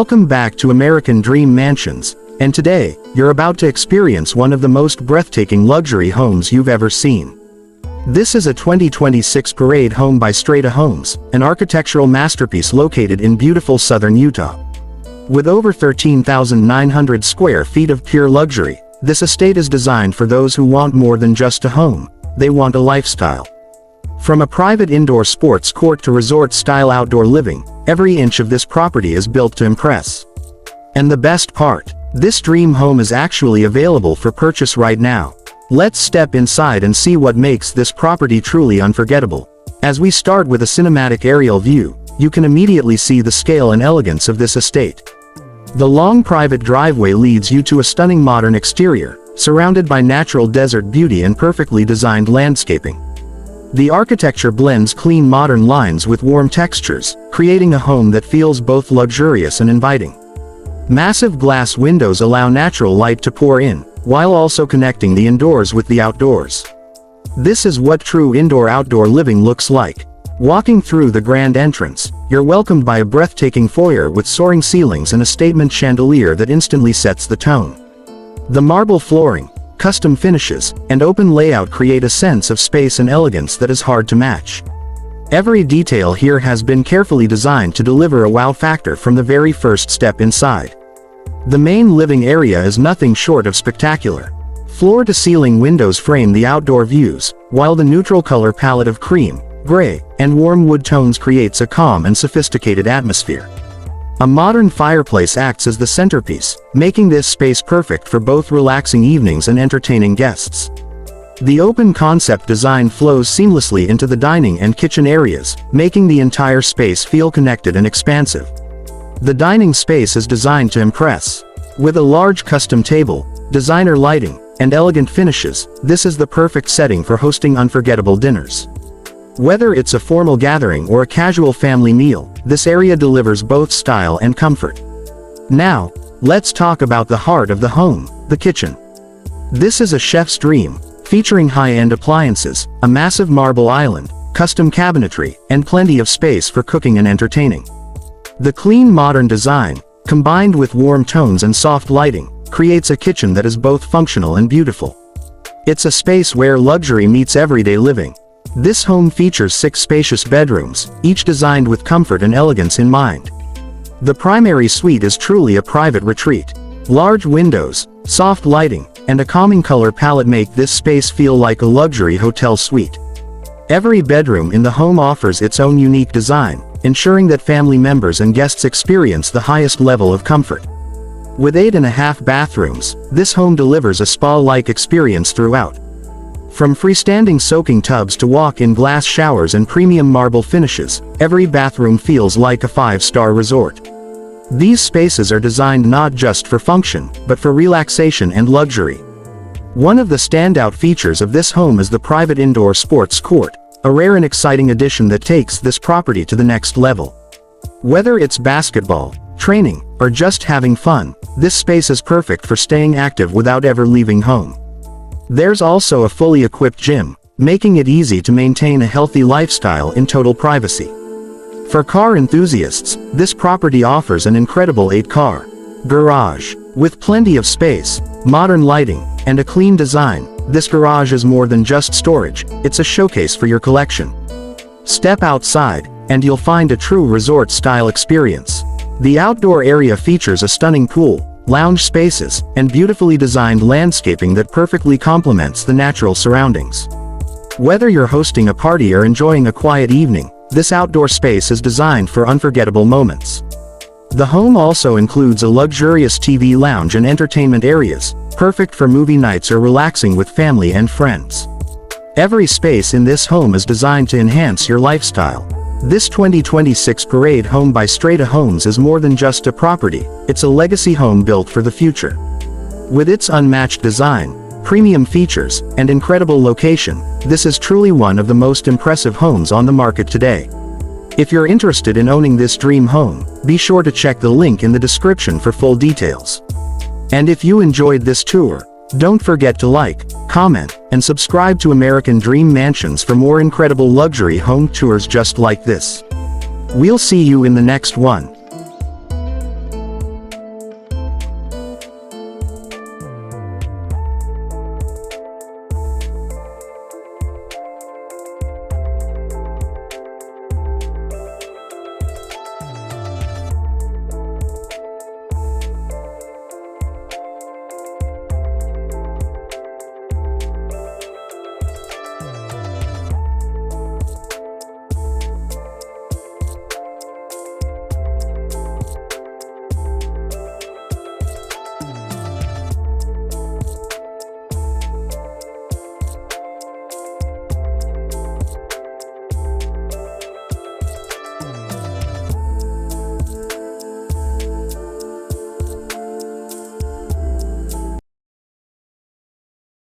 Welcome back to American Dream Mansions, and today, you're about to experience one of the most breathtaking luxury homes you've ever seen. This is a 2026 Parade home by Strata Homes, an architectural masterpiece located in beautiful southern Utah. With over 13,900 square feet of pure luxury, this estate is designed for those who want more than just a home, they want a lifestyle. From a private indoor sports court to resort-style outdoor living, every inch of this property is built to impress. And the best part, this dream home is actually available for purchase right now. Let's step inside and see what makes this property truly unforgettable. As we start with a cinematic aerial view, you can immediately see the scale and elegance of this estate. The long private driveway leads you to a stunning modern exterior, surrounded by natural desert beauty and perfectly designed landscaping. The architecture blends clean modern lines with warm textures, creating a home that feels both luxurious and inviting. Massive glass windows allow natural light to pour in, while also connecting the indoors with the outdoors. This is what true indoor-outdoor living looks like. Walking through the grand entrance, you're welcomed by a breathtaking foyer with soaring ceilings and a statement chandelier that instantly sets the tone. The marble flooring, custom finishes, and open layout create a sense of space and elegance that is hard to match. Every detail here has been carefully designed to deliver a wow factor from the very first step inside. The main living area is nothing short of spectacular. Floor-to-ceiling windows frame the outdoor views, while the neutral color palette of cream, gray, and warm wood tones creates a calm and sophisticated atmosphere. A modern fireplace acts as the centerpiece, making this space perfect for both relaxing evenings and entertaining guests. The open concept design flows seamlessly into the dining and kitchen areas, making the entire space feel connected and expansive. The dining space is designed to impress. With a large custom table, designer lighting, and elegant finishes, this is the perfect setting for hosting unforgettable dinners. Whether it's a formal gathering or a casual family meal, this area delivers both style and comfort. Now, let's talk about the heart of the home, the kitchen. This is a chef's dream, featuring high-end appliances, a massive marble island, custom cabinetry, and plenty of space for cooking and entertaining. The clean modern design, combined with warm tones and soft lighting, creates a kitchen that is both functional and beautiful. It's a space where luxury meets everyday living. This home features 6 spacious bedrooms, each designed with comfort and elegance in mind. The primary suite is truly a private retreat. Large windows, soft lighting, and a calming color palette make this space feel like a luxury hotel suite. Every bedroom in the home offers its own unique design, ensuring that family members and guests experience the highest level of comfort. With 8.5 bathrooms, this home delivers a spa-like experience throughout. From freestanding soaking tubs to walk-in glass showers and premium marble finishes, every bathroom feels like a 5-star resort. These spaces are designed not just for function, but for relaxation and luxury. One of the standout features of this home is the private indoor sports court, a rare and exciting addition that takes this property to the next level. Whether it's basketball, training, or just having fun, this space is perfect for staying active without ever leaving home. There's also a fully equipped gym, making it easy to maintain a healthy lifestyle in total privacy. For car enthusiasts, this property offers an incredible 8-car garage. With plenty of space, modern lighting, and a clean design, this garage is more than just storage, it's a showcase for your collection. Step outside, and you'll find a true resort-style experience. The outdoor area features a stunning pool, lounge spaces, and beautifully designed landscaping that perfectly complements the natural surroundings. Whether you're hosting a party or enjoying a quiet evening, this outdoor space is designed for unforgettable moments. The home also includes a luxurious TV lounge and entertainment areas, perfect for movie nights or relaxing with family and friends. Every space in this home is designed to enhance your lifestyle. This 2026 Parade home by Strata Homes is more than just a property, it's a legacy home built for the future. With its unmatched design, premium features, and incredible location, this is truly one of the most impressive homes on the market today. If you're interested in owning this dream home, be sure to check the link in the description for full details. And if you enjoyed this tour, don't forget to like, comment, and subscribe to American Dream Mansions for more incredible luxury home tours just like this. We'll see you in the next one.